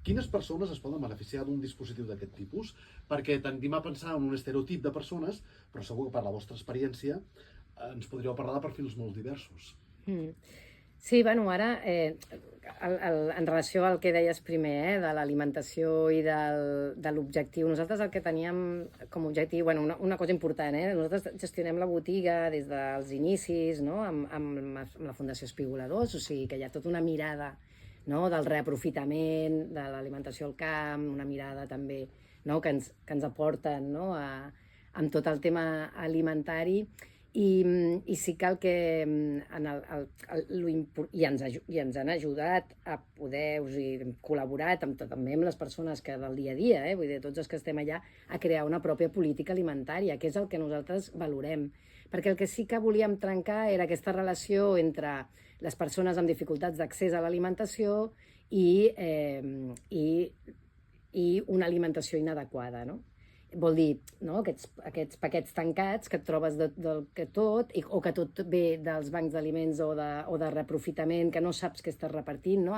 Quines persones es poden beneficiar d'un dispositiu d'aquest tipus? Perquè tendim a pensar en un estereotip de persones, però segur que per la vostra experiència ens podríeu parlar de perfils molt diversos. Sí, bueno, ara, en relació al que deies primer, de l'alimentació i de l'objectiu, nosaltres el que teníem com a objectiu, bueno, una cosa important, nosaltres gestionem la botiga des dels inicis, no?, amb la Fundació Espigoladors, o sigui que hi ha tota una mirada, no?, del reaprofitament, de l'alimentació al camp, una mirada també, no?, que ens aporten, no?, amb tot el tema alimentari. I sí que el que i ens han ajudat a poder, o sigui, hem col·laborat també amb les persones que del dia a dia, vull dir, tots els que estem allà, a crear una pròpia política alimentària, que és el que nosaltres valorem. Perquè el que sí que volíem trencar era aquesta relació entre les persones amb dificultats d'accés a l'alimentació i una alimentació inadequada, no? Vol dir, no?, aquests paquets tancats que et trobes del que tot, o que tot ve dels bancs d'aliments o de reaprofitament, que no saps què estàs repartint, no?